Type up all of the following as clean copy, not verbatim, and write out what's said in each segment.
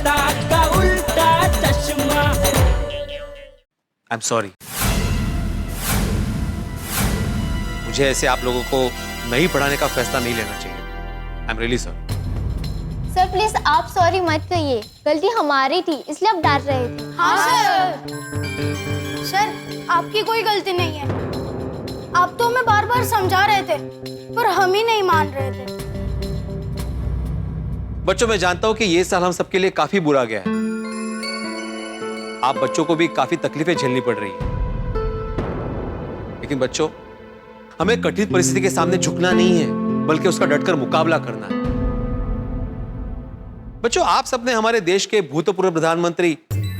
मेहता का उल्टा चश्मा। आई एम सॉरी, मुझे ऐसे आप लोगों को नहीं पढ़ाने का फैसला नहीं लेना चाहिए। I am really sorry. Sir please आप सॉरी मत कहिए, गलती हमारी थी इसलिए आप डांट रहे थे। हाँ सर। सर आपकी कोई गलती नहीं है, आप तो हमें बार बार समझा रहे थे पर हम ही नहीं मान रहे थे। बच्चों, मैं जानता हूं कि ये साल हम सबके लिए काफी बुरा गया है। आप बच्चों को भी काफी तकलीफें झेलनी पड़ रही है, लेकिन बच्चों, हमें कठिन परिस्थिति के सामने झुकना नहीं है, बल्कि उसका डटकर मुकाबला करना है। बच्चों, आप सबने हमारे देश के भूतपूर्व प्रधानमंत्री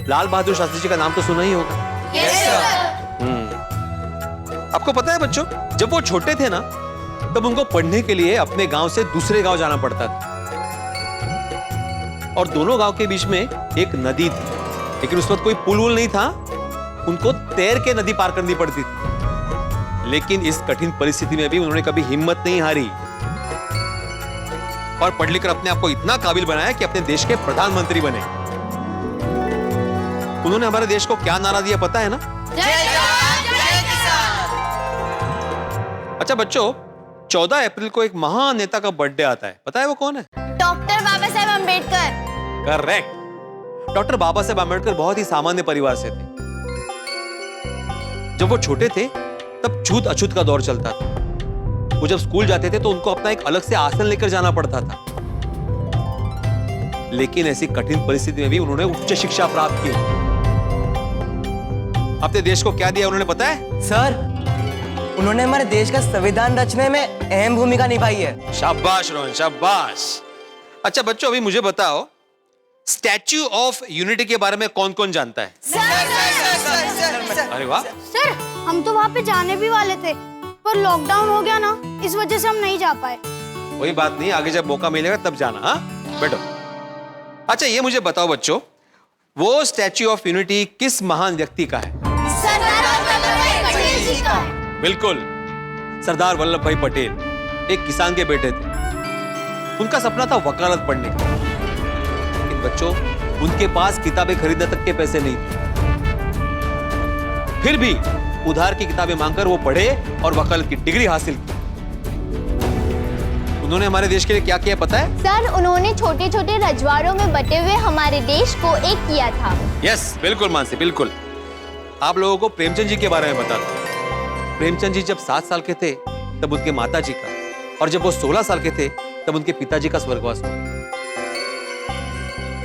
लाल बहादुर शास्त्री जी का नाम तो सुना ही होगा। Yes sir. आपको पता है बच्चों, जब वो छोटे थे ना, तब उनको पढ़ने के लिए अपने गांव से दूसरे गांव जाना पड़ता था, और दोनों गांव के बीच में एक नदी थी, लेकिन उस वक्त कोई पुल वुल नहीं था, उनको तैर के नदी पार करनी पड़ती थी। लेकिन इस कठिन परिस्थिति में भी उन्होंने कभी हिम्मत नहीं हारी और पढ़ लिखकर अपने आप को इतना काबिल बनाया कि अपने देश के प्रधानमंत्री बने। उन्होंने हमारे देश को क्या नारा दिया पता है ना? जय जवान जय किसान। अच्छा बच्चों, 14 अप्रैल को एक महान नेता का बर्थडे आता है, पता है वो कौन है? Doctor Baba Saheb Ambedkar. Correct. Doctor Baba Saheb Ambedkar बहुत ही सामान्य परिवार से थे। जब वो छोटे थे तब छूत अछूत का दौर चलता था। वो जब स्कूल जाते थे तो उनको अपना एक अलग से आसन लेकर जाना पड़ता था, लेकिन ऐसी कठिन परिस्थिति में भी उन्होंने उच्च शिक्षा प्राप्त की। अपने देश को क्या दिया उन्होंने पता है? सर, उन्होंने हमारे देश का संविधान रचने में अहम भूमिका निभाई है। शाबाश रोहन, शाबाश। अच्छा बच्चों, अभी मुझे बताओ, स्टैच्यू ऑफ यूनिटी के बारे में कौन कौन जानता है? अरे वाह। सर हम तो वहाँ पे जाने भी वाले थे पर लॉकडाउन हो गया ना, इस वजह से हम नहीं जा पाए। कोई बात नहीं, आगे जब मौका मिलेगा तब जाना। हाँ बैठो। अच्छा ये मुझे बताओ बच्चों, वो स्टैच्यू ऑफ यूनिटी किस महान व्यक्ति का है? सरदार वल्लभ भाई पटेल जी का। बिल्कुल, सरदार वल्लभ भाई पटेल एक किसान के बेटे थे। उनका सपना था वकालत पढ़ने का, लेकिन बच्चों उनके पास किताबें खरीदने तक के पैसे नहीं थे। फिर भी उधार की किताबें मांगकर वो पढ़े और वकालत की डिग्री हासिल की। उन्होंने हमारे देश के लिए क्या किया पता है? सर उन्होंने छोटे छोटे रजवाड़ों में बटे हुए हमारे देश को एक किया था। यस बिल्कुल मानसी, बिल्कुल। आप लोगों को प्रेमचंद जी के बारे में बता दूं। प्रेमचंद जी जब 7 साल के थे तब उनके माता जी का, और जब वो 16 साल के थे तब उनके पिताजी का स्वर्गवास हुआ।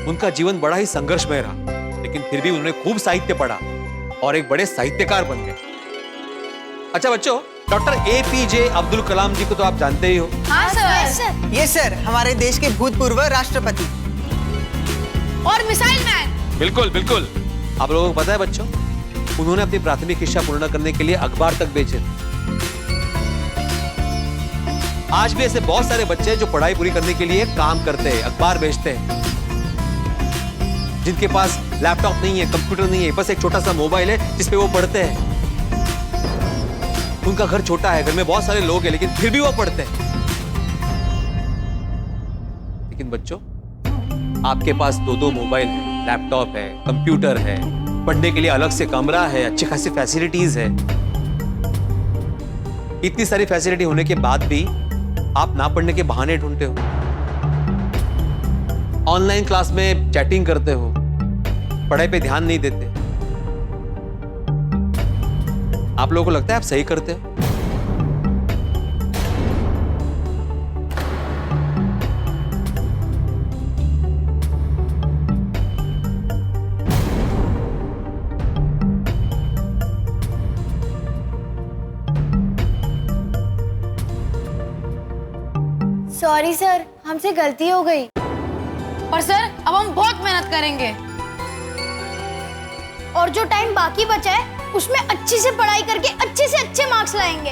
उनका जीवन बड़ा ही संघर्षमय रहा, लेकिन फिर भी उन्होंने खूब साहित्य पढ़ा और एक बड़े साहित्यकार बन गए। अच्छा बच्चों, डॉक्टर APJ अब्दुल कलाम जी को तो आप जानते ही हो। हाँ सर। ये सर हमारे देश के भूतपूर्व राष्ट्रपति और मिसाइल मैन। बिल्कुल बिल्कुल। आप लोगों को पता है बच्चों, उन्होंने अपनी प्राथमिक शिक्षा पूर्ण करने के लिए अखबार तक बेचे। आज भी ऐसे बहुत सारे बच्चे हैं जो पढ़ाई पूरी करने के लिए काम करते हैं, अखबार बेचते हैं, जिनके पास लैपटॉप नहीं है, कंप्यूटर नहीं है, बस एक छोटा सा मोबाइल है जिसपे वो पढ़ते हैं। उनका घर छोटा है, घर में बहुत सारे लोग हैं, लेकिन फिर भी वो पढ़ते हैं। लेकिन बच्चों, आपके पास 2-2 मोबाइल है, लैपटॉप है, कंप्यूटर है, पढ़ने के लिए अलग से कमरा है, अच्छी खासी फैसिलिटीज है। इतनी सारी फैसिलिटी होने के बाद भी आप ना पढ़ने के बहाने ढूंढते हो, ऑनलाइन क्लास में चैटिंग करते हो, पढ़ाई पे ध्यान नहीं देते। आप लोगों को लगता है आप सही करते हो? सॉरी सर, हमसे गलती हो गई। पर सर अब हम बहुत मेहनत करेंगे और जो टाइम बाकी बचा है उसमें अच्छी से पढ़ाई करके अच्छे से अच्छे मार्क्स लाएंगे।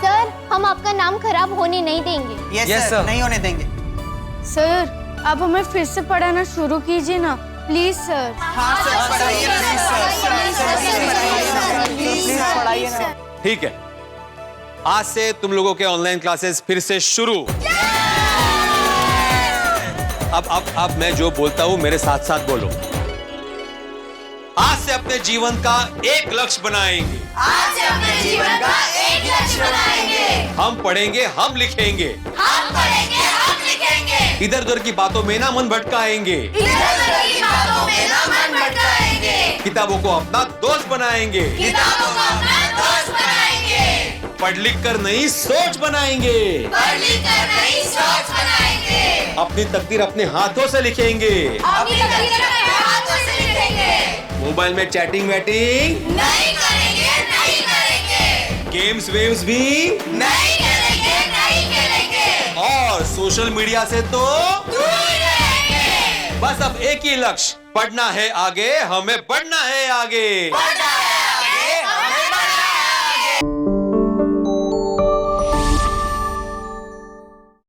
सर हम आपका नाम खराब होने नहीं देंगे। यस सर, नहीं होने देंगे। सर अब हमें फिर से पढ़ाना शुरू कीजिए ना, प्लीज सर। हाँ सर, पढ़ाइए प्लीज सर, पढ़ाइए ना। ठीक है, आज से तुम लोगों के ऑनलाइन क्लासेस फिर से शुरू। अब मैं जो बोलता हूं मेरे साथ साथ बोलो। आज से अपने जीवन का एक लक्ष्य बनाएंगे। आज से अपने जीवन का एक लक्ष्य बनाएंगे। हम पढ़ेंगे, हम लिखेंगे, हम पढ़ेंगे, हम लिखेंगे। इधर उधर की बातों में ना मन भटकाएंगे। इधर-उधर की बातों में ना मन भटकाएंगे। किताबों को अपना दोस्त बनाएंगे। किताबों को अपना दोस्त बनाएंगे। पढ़ लिख कर नई सोच बनाएंगे। पढ़ लिख कर नई सोच बनाएंगे। अपनी तकदीर अपने हाथों से लिखेंगे। अपनी तकदीर अपने हाथों से लिखेंगे। मोबाइल में चैटिंग वैटिंग नहीं करेंगे, नहीं करेंगे। गेम्स वेम्स भी नहीं खेलेंगे, नहीं खेलेंगे। और सोशल मीडिया से तो दूर रहेंगे। बस अब एक ही लक्ष्य, पढ़ना है आगे, हमें बढ़ना है आगे।